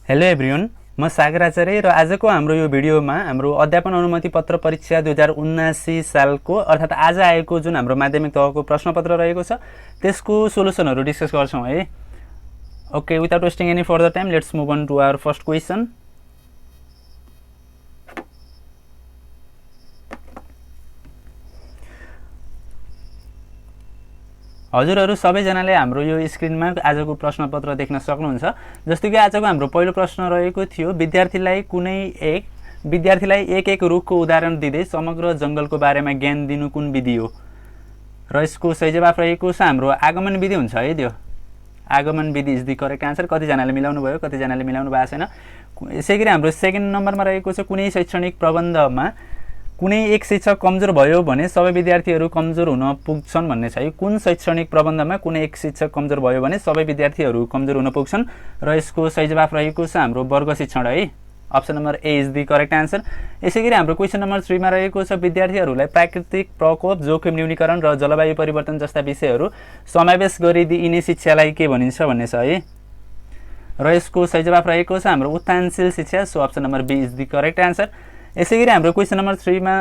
Hello everyone, म सागर आचार्य र आजको हाम्रो यो भिडियोमा हाम्रो अध्यापन अनुमति पत्र परीक्षा 2079 सालको अर्थात् आज आएको जुन हाम्रो माध्यमिक तहको प्रश्नपत्र रहेको छ त्यसको सोलुसनहरू डिस्कस गर्छौँ है। Okay, without wasting any further time let's move on to our first question. हजुरहरू सबैजनाले हाम्रो यो स्क्रिनमा आजको प्रश्नपत्र देख्न सक्नुहुन्छ। जस्तो कि आजको हाम्रो पहिलो प्रश्न रहेको थियो, विद्यार्थीलाई एक एक रुखको उदाहरण दिँदै समग्र जङ्गलको बारेमा ज्ञान दिनु कुन विधि हो? र यसको सही जवाफ रहेको छ हाम्रो आगमन विधि हुन्छ है। त्यो आगमन विधि इज द करेक्ट आन्सर। कतिजनाले मिलाउनु भयो, कतिजनाले मिलाउनु भएको छैन। यसै गरी हाम्रो सेकेन्ड नम्बरमा रहेको छ, कुनै शैक्षणिक प्रबन्धमा कुनै एक शिक्षक कमजोर भयो भने सबै विद्यार्थीहरू कमजोर हुन पुग्छन् भन्ने छ है। कुन शैक्षणिक प्रबन्धमा कुनै एक शिक्षक कमजोर भयो भने सबै विद्यार्थीहरू कमजोर हुन पुग्छन् र यसको सही जवाफ रहेको छ हाम्रो वर्ग शिक्षण है। Option number A is the correct answer. यसै गरी हाम्रो क्वेसन नम्बर 3 मा रहेको छ, विद्यार्थीहरूलाई प्राकृतिक प्रकोप, जोखिम न्यूनीकरण र जलवायु परिवर्तन जस्ता विषयहरू समावेश गरिदिइने शिक्षालाई के भनिन्छ भन्ने छ है। र यसको सही जवाफ रहेको छ हाम्रो उत्थानशील शिक्षा। So option number B is the correct answer. यसै गरी हाम्रो क्वेसन नम्बर 3 मा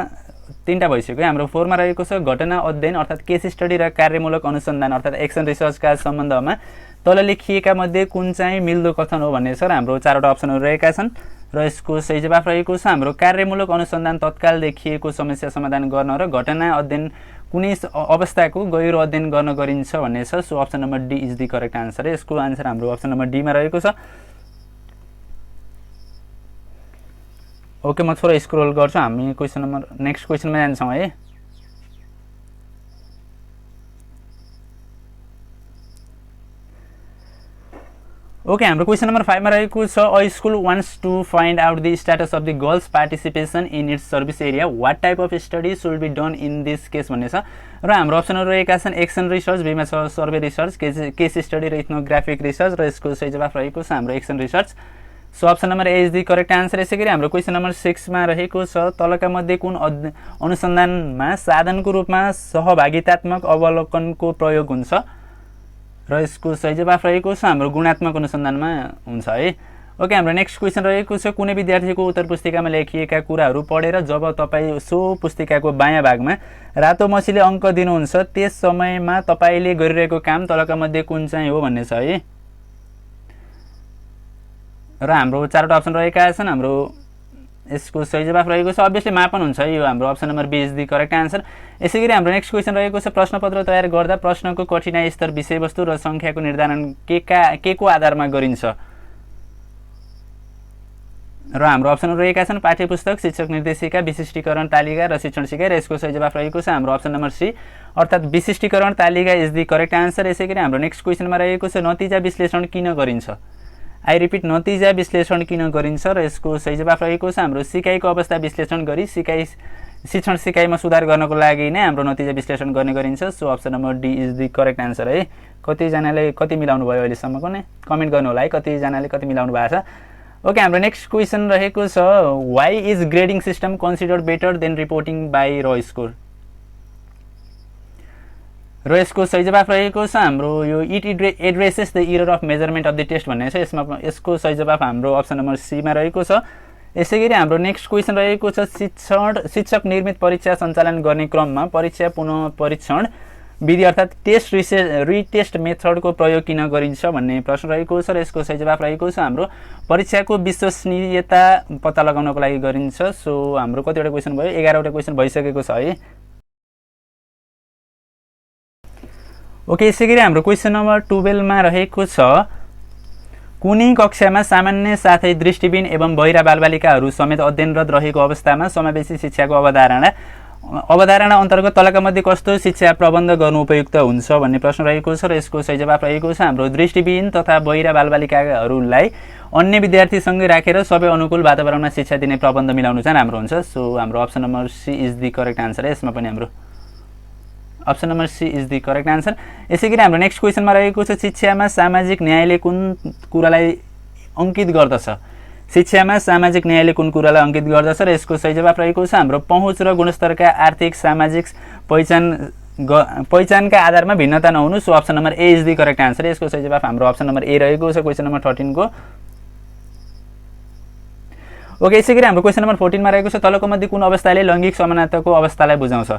3टा भइसक्यो। हाम्रो 4 मा रहेको छ, घटना अध्ययन अर्थात् केस स्टडी र कार्यमूलक अनुसन्धान अर्थात् एक्सन रिसर्चका सम्बन्धमा तल लेखिएका मध्ये कुन चाहिँ मिल्दो कथन हो भन्ने छ र हाम्रो 4वटा अप्सनहरू रहेका छन् र यसको सही जवाफ रहेको छ हाम्रो कार्यमूलक अनुसन्धान तत्काल देखिएको समस्या समाधान गर्न र घटना अध्ययन कुनै अवस्थाको गहिरो अध्ययन गर्न गरिन्छ भन्ने छ। So option number D is the correct answer. यसको आन्सर हाम्रो अप्सन नम्बर डी मा रहेको छ। ओके, म थोरै स्क्रोल गर्छु, हामी नेक्स्ट क्वेसनमा जान्छौँ है। ओके, हाम्रो क्वेसन नम्बर 5 मा रहेको छ, a school wants to find out the status of the girls participation in its service area, what type of study should be done in this case भन्ने छ र हाम्रो अप्सनहरू रहेका छन् एक्सन रिसर्च, बीमा छ सर्वे रिसर्च, केस स्टडी र ethnographic research र यसको सही जवाफ रहेको छ हाम्रो action research. So option number A is the correct answer. यसै गरी हाम्रो क्वेसन नम्बर 6 मा रहेको छ, तलका मध्ये कुन अनुसन्धानमा साधनको रूपमा सहभागितात्मक अवलोकनको प्रयोग हुन्छ र यसको सही जवाफ रहेको छ हाम्रो गुणात्मक अनुसन्धानमा हुन्छ है। ओके, हाम्रो नेक्स्ट क्वेसन रहेको छ, कुनै विद्यार्थीको उत्तर पुस्तिकामा लेखिएका कुराहरू पढेर जब तपाईँ सो पुस्तिकाको बायाँ भागमा रातो मसीले अङ्क दिनुहुन्छ त्यस समयमा तपाईँले गरिरहेको काम तलका मध्ये कुन चाहिँ हो भन्ने छ है। र हाम्रो 4वटा अप्सन रहेका छन्। हाम्रो यसको सही जवाफ रहेको छ अभियसली मापन हुन्छ है। यो हाम्रो option number B is the correct answer. यसै गरी हाम्रो नेक्स्ट क्वेसन रहेको छ, प्रश्नपत्र तयार गर्दा प्रश्नको कठिनाइ स्तर, विषयवस्तु र सङ्ख्याको निर्धारण के को आधारमा गरिन्छ र हाम्रो अप्सनहरू रहेका छन्, पाठ्यपुस्तक, शिक्षक निर्देशिका, विशिष्टीकरण तालिका र शिक्षण सिकाइ र यसको सही जवाफ रहेको छ हाम्रो अप्सन नम्बर सी अर्थात् विशिष्टीकरण तालिका इज द करेक्ट आन्सर। यसै गरी हाम्रो नेक्स्ट क्वेसनमा रहेको छ, नतिजा विश्लेषण किन गरिन्छ? आई रिपिट, नतिजा विश्लेषण किन गरिन्छ र यसको सही जवाफ रहेको छ हाम्रो सिकाइको अवस्था विश्लेषण गरी शिक्षण सिकाइमा सुधार गर्नको लागि नै हाम्रो नतिजा विश्लेषण गर्ने गरिन्छ। So option number D is the correct answer है। कतिजनाले कति मिलाउनु भयो अहिलेसम्मको नै कमेन्ट गर्नु होला है, कतिजनाले कति मिलाउनु भएको छ। ओके, हाम्रो नेक्स्ट क्वेसन रहेको छ, why is grading system considered better than reporting by र स्कोर र यसको सही जवाफ रहेको छ हाम्रो यो it addresses the error of measurement of the test भन्ने छ। यसको सही जवाफ हाम्रो अप्सन नम्बर सी मा रहेको छ। यसै गरी हाम्रो नेक्स्ट क्वेसन रहेको छ, शिक्षक निर्मित परीक्षा सञ्चालन गर्ने क्रममा परीक्षा पुनः परीक्षण विधि अर्थात् रिटेस्ट मेथडको प्रयोग किन गरिन्छ भन्ने प्रश्न रहेको छ र यसको सही जवाफ रहेको छ हाम्रो परीक्षाको विश्वसनीयता पत्ता लगाउनको लागि गरिन्छ। सो हाम्रो कतिवटा क्वेसन भयो? 11वटा क्वेसन भइसकेको छ है। ओके, यसै गरी हाम्रो क्वेसन नम्बर 12 मा रहेको छ, कुनै कक्षामा सामान्य साथै दृष्टिबिन एवं बहिरा बालबालिकाहरू समेत अध्ययनरत रहेको अवस्थामा समावेशी शिक्षाको अवधारणा अन्तर्गत तलका मध्ये कस्तो शिक्षा प्रबन्ध गर्नु उपयुक्त हुन्छ भन्ने प्रश्न रहेको छ र यसको सही जवाफ रहेको छ हाम्रो दृष्टिबिन तथा बहिरा बालबालिकाहरूलाई अन्य विद्यार्थीसँगै राखेर सबै अनुकूल वातावरणमा शिक्षा दिने प्रबन्ध मिलाउनु चाहिँ राम्रो हुन्छ। सो हाम्रो option number C is the correct answer. यसमा पनि हाम्रो option number C is the correct answer. यसै गरी हाम्रो नेक्स्ट क्वेसनमा रहेको छ, शिक्षामा सामाजिक न्यायले कुन कुरालाई अङ्कित गर्दछ? शिक्षामा सामाजिक न्यायले कुन कुरालाई अङ्कित गर्दछ र यसको सही जवाफ रहेको छ हाम्रो पहुँच र गुणस्तरका आर्थिक सामाजिक पहिचानका आधारमा भिन्नता नहुनु। So option number A is the correct answer. यसको सही जवाफ हाम्रो अप्सन नम्बर ए रहेको छ क्वेसन नम्बर 13 को। ओके, यसै गरी हाम्रो क्वेसन नम्बर 14 मा रहेको छ तलका मध्ये कुन अवस्थाले लैङ्गिक समानताको अवस्थालाई बुझाउँछ?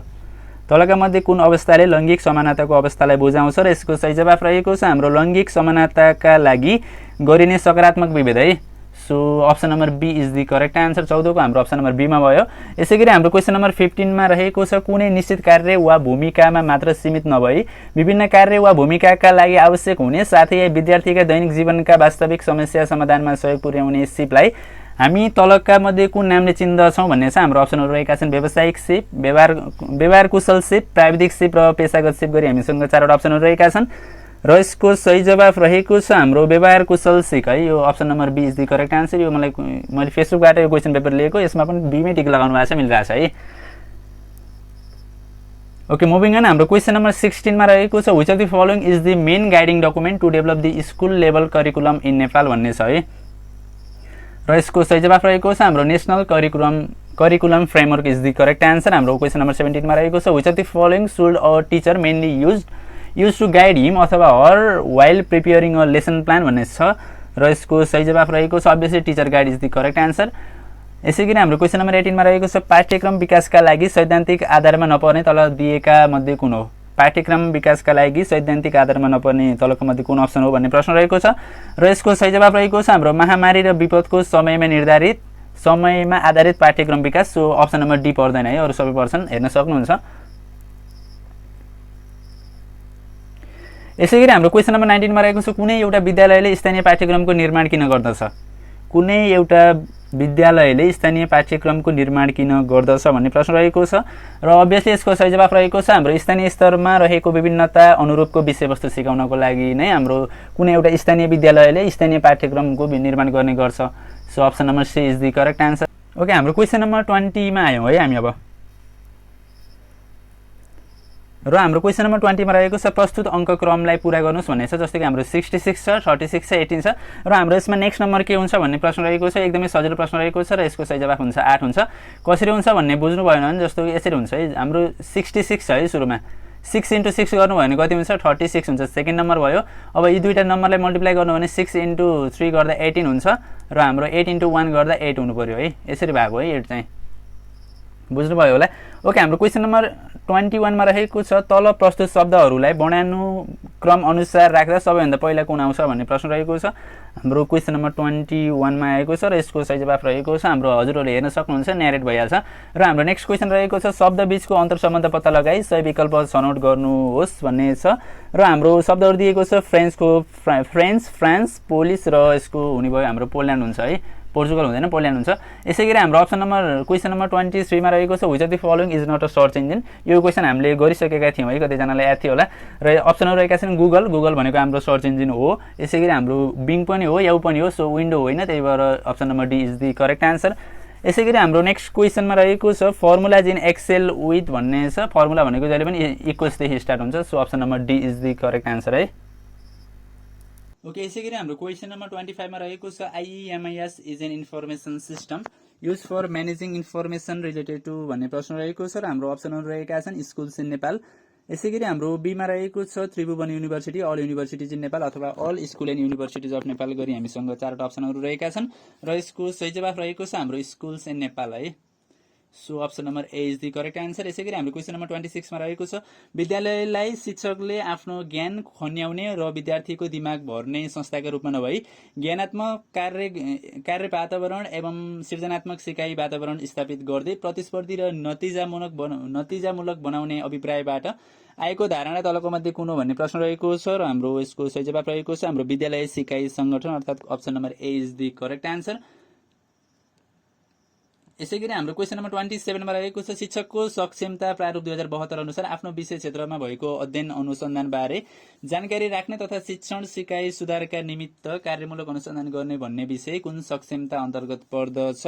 तलका मध्ये कुन अवस्थाले लैङ्गिक समानताको अवस्थालाई बुझाउँछ र यसको सही जवाफ रहेको छ हाम्रो लैङ्गिक समानताका लागि गरिने सकारात्मक विभेद है। So option number B is the correct answer. 14 को हाम्रो अप्सन नम्बर बी मा भयो। यसै गरी हाम्रो क्वेसन नम्बर 15 मा रहेको छ कुनै निश्चित कार्य वा भूमिकामा मात्र सीमित नभई विभिन्न कार्य वा भूमिकाका लागि आवश्यक हुने साथै विद्यार्थीका दैनिक जीवनका वास्तविक समस्या समाधानमा सहयोग पुर्याउने सिपलाई हामी तलका मध्ये कुन नामले चिन्दछौँ भन्ने छ। हाम्रो अप्सनहरू रहेका छन् व्यावसायिक सिप, व्यवहार कुशल सिप, प्राविधिक सिप र पेशागत सिप गरी हामीसँग 4वटा अप्सनहरू रहेका छन् र यसको सही जवाफ रहेको छ हाम्रो व्यवहार कुशल सिप है। यो option number B is the correct answer. यो मैले फेसबुकबाट यो क्वेसन पेपर लिएको, यसमा पनि बी मै टिक लगाउनु भएको छ, मिलिरहेछ है। ओके, मुभिङ अन हाम्रो क्वेसन नम्बर 16 मा रहेको छ which of the following is the main guiding document to develop the school level curriculum in Nepal भन्ने छ है र यसको सही जवाफ रहेको छ हाम्रो national curriculum framework is the correct answer. हाम्रो क्वेसन नम्बर 17 मा रहेको छ which of the following should a teacher mainly use to guide him अथवा her while preparing a lesson plan भन्ने छ र यसको सही जवाफ रहेको छ obviously teacher guide is the correct answer. यसै गरी हाम्रो क्वेसन नम्बर 18 मा रहेको छ पाठ्यक्रम विकासका लागि सैद्धान्तिक आधारमा नपर्ने तल दिएका मध्ये कुन हो? पाठ्यक्रम विकासका लागि सैद्धान्तिक आधारमा नपर्ने तलका मध्ये कुन अप्सन हो भन्ने प्रश्न रहेको छ र यसको सही जवाब रहेको छ हाम्रो महामारी र विपदको समयमा आधारित पाठ्यक्रम विकास। सो अप्सन नम्बर डी पर्दैन है, अरू सबै पर्छन्, हेर्न सक्नुहुन्छ। यसै गरी हाम्रो क्वेसन नम्बर 19 मा रहेको छ कुनै एउटा विद्यालयले स्थानीय पाठ्यक्रमको निर्माण किन गर्दछ? कुनै एउटा विद्यालयले स्थानीय पाठ्यक्रमको निर्माण किन गर्दछ भन्ने प्रश्न रहेको छ र अभियसली यसको सही जवाफ रहेको छ हाम्रो स्थानीय स्तरमा रहेको विभिन्नता अनुरूपको विषयवस्तु सिकाउनको लागि नै हाम्रो कुनै एउटा स्थानीय विद्यालयले स्थानीय पाठ्यक्रमको निर्माण गर्ने गर्छ। So option number C is the correct answer. Okay, हाम्रो क्वेसन नम्बर 20 मा आयौँ है हामी अब र हाम्रो क्वेसन नम्बर 20 मा रहेको छ प्रस्तुत अङ्कक्रमलाई पूरा गर्नुहोस् भन्ने छ। जस्तै कि हाम्रो 66 छ, 36 छ, 18 छ र हाम्रो यसमा नेक्स्ट नम्बर के हुन्छ भन्ने प्रश्न रहेको छ। एकदमै सजिलो प्रश्न रहेको छ र यसको सही जवाफ हुन्छ 8 हुन्छ। कसरी हुन्छ भन्ने बुझ्नु भएन भने जस्तो कि यसरी हुन्छ है। हाम्रो 66 छ है, सुरुमा 6 × 6 गर्नु भयो भने कति हुन्छ? 36 हुन्छ, सेकेन्ड नम्बर भयो। अब यी दुईटा नम्बरलाई मल्टिप्लाई गर्नु भने 6 × 3 गर्दा 18 हुन्छ र हाम्रो 8 × 1 गर्दा 8 हुनु पर्यो है। यसरी भएको है 8 चाहिँ, बुझ्नुभयो होला। ओके, हाम्रो क्वेसन नम्बर 21 मा रहेको छ तल प्रस्तुत शब्दहरूलाई वर्णानुक्रम अनुसार राख्दा सबैभन्दा पहिला कुन आउँछ भन्ने प्रश्न रहेको छ। हाम्रो क्वेसन नम्बर 21 मा आएको छ र यसको सही जवाफ रहेको छ हाम्रो हजुरहरूले हेर्न सक्नुहुन्छ, न्यारेट भइहाल्छ। र हाम्रो नेक्स्ट क्वेसन रहेको छ शब्द बीचको अन्तरसम्बन्ध पत्ता लगाई सही विकल्प छनौट गर्नुहोस् भन्ने छ र हाम्रो शब्दहरू दिएको छ फ्रेन्च, फ्रान्स, पोलिस र यसको हुने भयो हाम्रो पोल्यान्ड हुन्छ है, पोर्चुगल हुँदैन, पोल्यान्ड हुन्छ। यसै गरी हाम्रो क्वेसन नम्बर 23 मा रहेको छ which of the following is not a search engine. यो क्वेसन हामीले गरिसकेका थियौँ है, कतिजनालाई याद थियो होला। र अप्सनहरू रहेका छन् गुगल भनेको हाम्रो सर्च इन्जिन हो। यसै गरी हाम्रो बिङ पनि हो, याउ पनि हो, सो विन्डो होइन, त्यही भएर option number D is the correct answer. यसै गरी हाम्रो नेक्स्ट क्वेसनमा रहेको छ फर्मुलाज इन एक्सेल विथ भन्ने छ। फर्मुला भनेको जहिले पनि इक्वल्सदेखि स्टार्ट हुन्छ, so option number D is the correct answer है। ओके, यसै गरी हाम्रो क्वेसन नम्बर 25 मा रहेको छ IEMIS is an information system use for managing information related to भन्ने प्रश्न रहेको छ र हाम्रो अप्सनहरू रहेका छन् स्कुल्स इन नेपाल। यसै गरी हाम्रो बीमा रहेको छ Tribhuvan university, all universities in Nepal अथवा all school and universities of Nepal गरी हामीसँग 4वटा अप्सनहरू रहेका छन् र यसको सही जवाफ रहेको छ हाम्रो स्कुल्स इन नेपाल है। So option number A is the correct answer. यसै गरी हाम्रो क्वेसन नम्बर 26 मा रहेको छ विद्यालयलाई शिक्षकले आफ्नो ज्ञान खन्याउने र विद्यार्थीको दिमाग भर्ने संस्थाका रूपमा नभई ज्ञानात्मक कार्य वातावरण एवं सृजनात्मक सिकाइ वातावरण स्थापित गर्दै प्रतिस्पर्धी र नतिजामूलक बनाउने अभिप्रायबाट आएको धारणा तलको मध्ये कुन हो भन्ने प्रश्न रहेको छ र हाम्रो यसको सही जवाफ रहेको छ हाम्रो विद्यालय सिकाइ संगठन अर्थात् option number A is the correct answer. यसै गरी हाम्रो क्वेसन नम्बर 27 मा रहेको छ शिक्षकको सक्षमता प्रारूप 2072 अनुसार आफ्नो विषय क्षेत्रमा भएको अध्ययन अनुसन्धान बारे जानकारी राख्ने तथा शिक्षण सिकाइ सुधारका निमित्त कार्यमूलक अनुसन्धान गर्ने भन्ने विषय कुन सक्षमता अन्तर्गत पर्दछ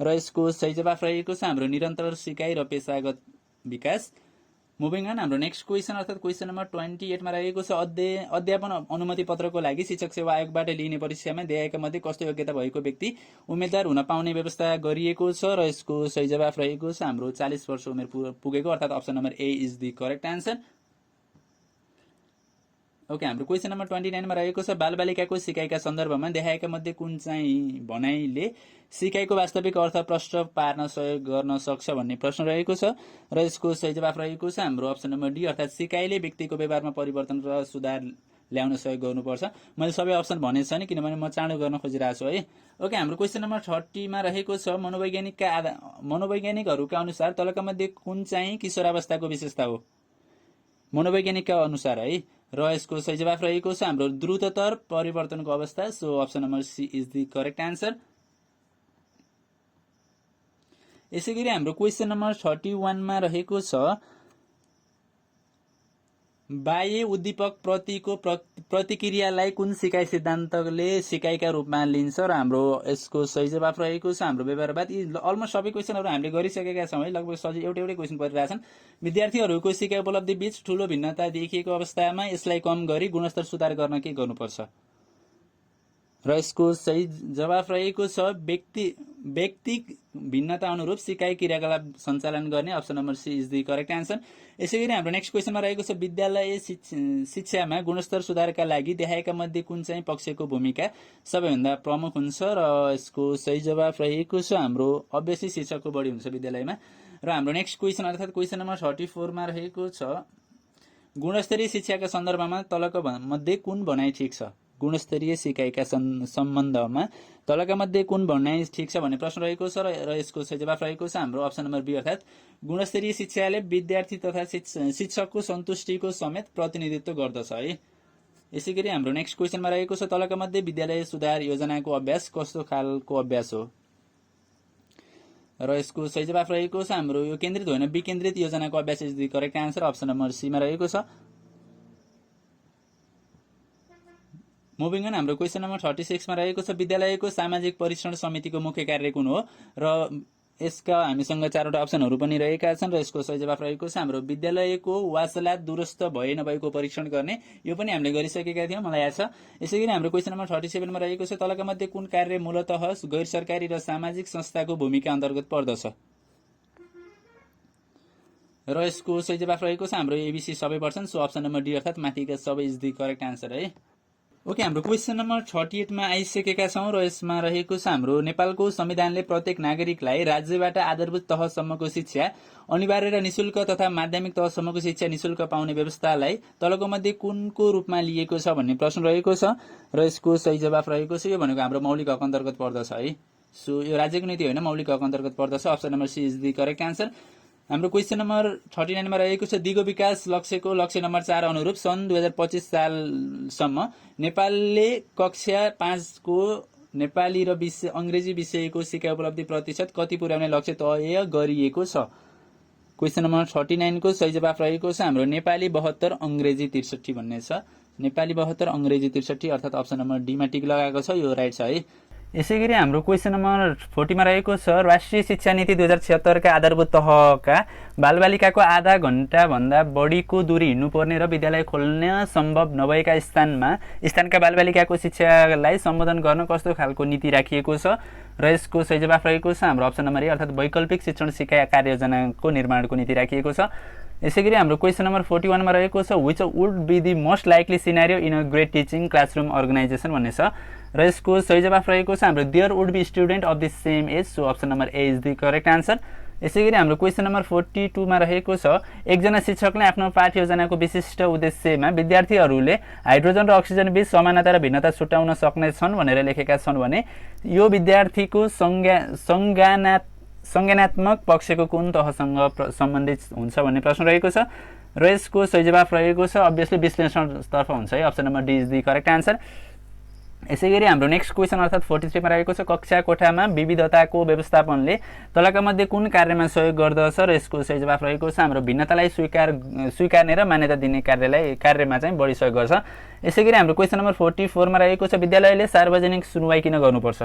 र यसको सही जवाफ रहेको छ हाम्रो निरन्तर सिकाइ र पेशागत विकास। मुभिङ अन हाम्रो नेक्स्ट क्वेसन अर्थात् क्वेसन नम्बर 28 मा रहेको छ अध्यापन अनुमति पत्रको लागि शिक्षक सेवा आयोगबाट लिइने परीक्षामा दिएका मध्ये कस्तो योग्यता भएको व्यक्ति उम्मेदवार हुन पाउने व्यवस्था गरिएको छ र यसको सही जवाफ रहेको छ हाम्रो 40 वर्ष उमेर पुगेको अर्थात् option number A is the correct answer. Okay, हाम्रो क्वेसन नम्बर 29 मा रहेको छ बालबालिकाको सिकाइका सन्दर्भमा देखाएका मध्ये कुन चाहिँ भनाइले सिकाइको वास्तविक अर्थ प्रष्ट पार्न सहयोग गर्न सक्छ भन्ने प्रश्न रहेको छ र यसको सही जवाफ रहेको छ हाम्रो अप्सन नम्बर डी, अर्थात् सिकाइले व्यक्तिको व्यवहारमा परिवर्तन र सुधार ल्याउन सहयोग गर्नुपर्छ। मैले सबै अप्सन भनेको छैन किनभने म चाँडो गर्न खोजिरहेको छु है। ओके, हाम्रो क्वेसन नम्बर 30 मा रहेको छ मनोवैज्ञानिकहरूका अनुसार तलका मध्ये कुन चाहिँ किशोरावस्थाको विशेषता हो मनोवैज्ञानिकका अनुसार है, र यसको सही जवाफ रहेको छ हाम्रो द्रुततर परिवर्तनको अवस्था। So option number C is the correct answer. यसैगरी हाम्रो क्वेसन नम्बर 31 मा रहेको छ बाह्य उद्दीपक प्रतिको प्रतिक्रियालाई कुन सिकाइ सिद्धान्तले सिकाइका रूपमा लिन्छ र हाम्रो यसको सही जवाफ रहेको छ हाम्रो व्यवहारवाद। यी अलमोस्ट सबै क्वेसनहरू हामीले गरिसकेका छौँ है, लगभग सजिलो एउटै क्वेसन परिरहेछन्। विद्यार्थीहरूको सिकाइ उपलब्धि बीच ठूलो भिन्नता देखिएको अवस्थामा यसलाई कम गरी गुणस्तर सुधार गर्न के गर्नुपर्छ र यसको सही जवाफ रहेको छ व्यक्तिक भिन्नता अनुरूप सिकाइ क्रियाकलाप सञ्चालन गर्ने। Option number C is the correct answer. यसैगरी हाम्रो नेक्स्ट क्वेसनमा रहेको छ विद्यालय शिक्षामा गुणस्तर सुधारका लागि देखाएका मध्ये कुन चाहिँ पक्षको भूमिका सबैभन्दा प्रमुख हुन्छ र यसको सही जवाफ रहेको छ हाम्रो अभ्यासी शिक्षकको बढी हुन्छ विद्यालयमा। र हाम्रो नेक्स्ट क्वेसन अर्थात् क्वेसन नम्बर 34 मा रहेको छ गुणस्तरीय शिक्षाका सन्दर्भमा तलका मध्ये कुन भनाइ ठिक छ गुणस्तरीय सिकाइका सम्बन्धमा तलका मध्ये कुन भनाइ ठिक छ भन्ने प्रश्न रहेको छ र यसको सही जवाफ रहेको छ हाम्रो अप्सन नम्बर बी, अर्थात् गुणस्तरीय शिक्षाले विद्यार्थी तथा शिक्षकको सन्तुष्टिको समेत प्रतिनिधित्व गर्दछ है। यसैगरी हाम्रो नेक्स्ट क्वेसनमा रहेको छ तलका मध्ये विद्यालय सुधार योजनाको अभ्यास कस्तो खालको अभ्यास हो र यसको सही जवाफ रहेको छ हाम्रो यो केन्द्रित होइन विकेन्द्रित योजनाको अभ्यास is the correct answer. Option number C मा रहेको छ। मुभिङ अन हाम्रो क्वेसन नम्बर 36 मा रहेको छ विद्यालयको सामाजिक परीक्षण समितिको मुख्य कार्य कुन हो र यसका हामीसँग 4वटा अप्सनहरू पनि रहेका छन् र यसको सही जवाफ रहेको छ हाम्रो विद्यालयको वासलात दुरुस्त भए नभएको परीक्षण गर्ने। यो पनि हामीले गरिसकेका थियौँ मलाई याद छ। यसैगरी हाम्रो क्वेसन नम्बर 37 मा रहेको छ तलका मध्ये कुन कार्य मूलतः गैर सरकारी र सामाजिक संस्थाको भूमिका अन्तर्गत पर्दछ र यसको सही जवाफ रहेको छ हाम्रो एबीसी सबै पर्छन्। सो अप्सन नम्बर डी अर्थात् माथिका सबै इज द करेक्ट आन्सर है। ओके, हाम्रो क्वेसन नम्बर 38 मा आइसकेका छौँ र यसमा रहेको छ हाम्रो नेपालको संविधानले प्रत्येक नागरिकलाई राज्यबाट आधारभूत तहसम्मको शिक्षा अनिवार्य र निशुल्क तथा माध्यमिक तहसम्मको शिक्षा निशुल्क पाउने व्यवस्थालाई तलको मध्ये कुनको रूपमा लिएको छ भन्ने प्रश्न रहेको छ र यसको सही जवाफ रहेको छ यो भनेको हाम्रो मौलिक हक अन्तर्गत पर्दछ है। सो यो राज्यको नीति होइन मौलिक हक अन्तर्गत पर्दछ। Option number C is the correct answer. हाम्रो क्वेसन नम्बर 39 मा रहेको छ दिगो विकास लक्ष्यको लक्ष्य नम्बर 4 अनुरूप सन् 2025 सालसम्म नेपालले कक्षा 5 को नेपाली र अंग्रेजी विषयको सिकाइ उपलब्धि प्रतिशत कति पुर्याउने लक्ष्य तय गरिएको छ। क्वेसन नम्बर 39 को सही जवाफ रहेको छ हाम्रो नेपाली 72 अंग्रेजी 63 भन्ने छ। नेपाली 72 अंग्रेजी 63 अर्थात् अप्सन नम्बर डी मा टिक लगाएको छ, यो राइट छ है। यसैगरी हाम्रो क्वेसन नम्बर 40 मा रहेको छ राष्ट्रिय शिक्षा नीति 2076 का आधारभूत तहका बालबालिकाको आधा घण्टा भन्दा बढीको दूरी हिँड्नुपर्ने र विद्यालय खोल्न सम्भव नभएका स्थानका बालबालिकाको शिक्षालाई सम्बोधन गर्न कस्तो खालको नीति राखिएको छ र यसको सही जवाफ रहेको छ हाम्रो अप्सन नम्बर ए अर्थात् वैकल्पिक शिक्षण सिकाइ कार्ययोजनाको निर्माणको नीति राखिएको छ। यसैगरी हाम्रो क्वेसन नम्बर 41 मा रहेको छ which would be the most likely scenario in a great teaching classroom organisation भन्ने छ र यसको सही जवाफ रहेको छ हाम्रो there would be student of the same age. So option number A is the correct answer. यसैगरी हाम्रो क्वेसन नम्बर 42 मा रहेको छ एकजना शिक्षकले आफ्नो पाठ योजनाको विशिष्ट उद्देश्यमा विद्यार्थीहरूले हाइड्रोजन र अक्सिजन बीच समानता र भिन्नता छुट्याउन सक्नेछन् भनेर लेखेका छन् भने यो विद्यार्थीको संज्ञानात्मक पक्षको कुन तहसँग सम्बन्धित हुन्छ भन्ने प्रश्न रहेको छ र यसको सही जवाफ रहेको छ अभियसली विश्लेषणतर्फ हुन्छ है। Option number D is the correct answer. यसैगरी हाम्रो नेक्स्ट क्वेसन अर्थात् 43 मा रहेको छ कक्षा कोठामा विविधताको व्यवस्थापनले तलका मध्ये कुन कार्यमा सहयोग गर्दछ र यसको सही जवाब रहेको छ हाम्रो भिन्नतालाई स्वीकार्ने र मान्यता दिने कार्यमा चाहिँ बढी सहयोग गर्छ। यसैगरी हाम्रो क्वेसन नम्बर 44 मा रहेको छ विद्यालयले सार्वजनिक सुनवाई किन गर्नुपर्छ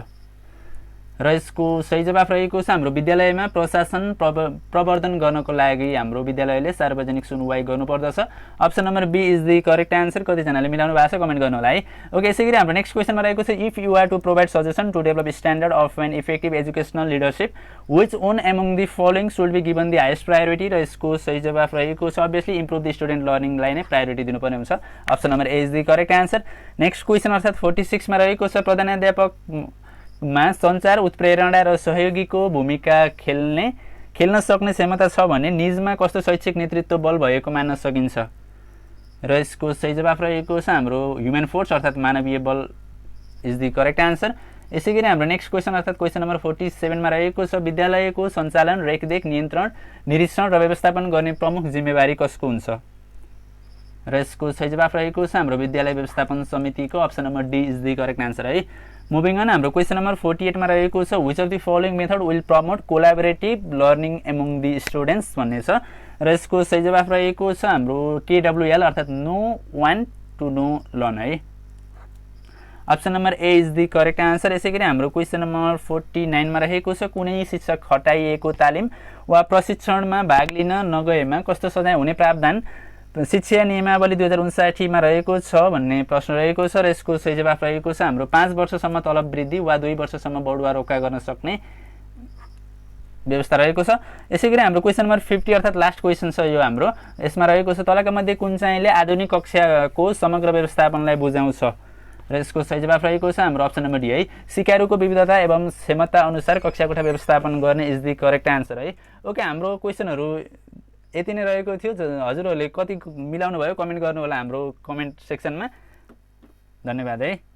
र यसको सही जवाफ रहेको छ हाम्रो विद्यालयमा प्रशासन प्रवर्धन गर्नको लागि हाम्रो विद्यालयले सार्वजनिक सुनवाई गर्नुपर्दछ। Option number B is the correct answer. कतिजनाले मिलाउनु भएको छ कमेन्ट गर्नु होला है। ओके, यसै गरी हाम्रो नेक्स्ट क्वेसनमा रहेको छ if you are to provide suggestion to develop standard of an effective educational leadership which one among the following should be given the highest priority. र यसको सही जवाफ रहेको छ अभियसली इम्प्रुभ द स्टुडेन्ट लर्निङलाई नै प्रायोरिटी दिनुपर्ने हुन्छ। Option number A is the correct answer. Next question अर्थात् 46 मा रहेको छ प्रधानाध्यापकमा सञ्चार उत्प्रेरणा र सहयोगीको भूमिका खेल्न सक्ने क्षमता छ भने निजमा कस्तो शैक्षिक नेतृत्व बल भएको मान्न सकिन्छ। र यसको सही जवाफ रहेको छ हाम्रो ह्युमन फोर्स अर्थात् मानवीय बल इज द करेक्ट आन्सर। यसै गरी हाम्रो नेक्स्ट क्वेसन अर्थात् क्वेसन नम्बर 47 मा रहेको छ विद्यालयको सञ्चालन रेखदेख नियन्त्रण निरीक्षण र व्यवस्थापन गर्ने प्रमुख जिम्मेवारी कसको हुन्छ। र यसको सही जवाफ रहेको छ हाम्रो विद्यालय व्यवस्थापन समितिको। Option number D is the correct answer है। मुभिङ अन हाम्रो क्वेसन नम्बर 48 मा रहेको छ which of the following method will promote collaborative learning among the students भन्ने छ। र यसको सही जवाफ रहेको छ हाम्रो KWL अर्थात् know want to know learn है। Option number A is the correct answer. यसै गरी हाम्रो क्वेसन नम्बर 49 मा रहेको छ कुनै शिक्षक हटाइएको तालिम वा प्रशिक्षणमा भाग लिन नगएमा कस्तो सजाय हुने प्रावधान शिक्षा नियमावली 2059 मा रहेको छ भन्ने प्रश्न रहेको छ। र यसको सही जवाफ रहेको छ हाम्रो 5 वर्षसम्म तलब वृद्धि वा 2 वर्षसम्म बढुवा रोका गर्न सक्ने व्यवस्था रहेको छ। यसै गरी हाम्रो क्वेसन नम्बर 50 अर्थात् लास्ट क्वेसन छ यो हाम्रो। यसमा रहेको छ तलका मध्ये कुन चाहिँले आधुनिक कक्षाको समग्र व्यवस्थापनलाई बुझाउँछ। र यसको सही जवाफ रहेको छ हाम्रो अप्सन नम्बर डी है सिकारुको विविधता एवं क्षमता अनुसार कक्षाकोठा व्यवस्थापन गर्ने इज द करेक्ट आन्सर है। ओके, हाम्रो क्वेसनहरू यति नै रहेको थियो। हजुरहरूले कति मिलाउनु भयो कमेन्ट गर्नु होला हाम्रो कमेन्ट सेक्सनमा। धन्यवाद है।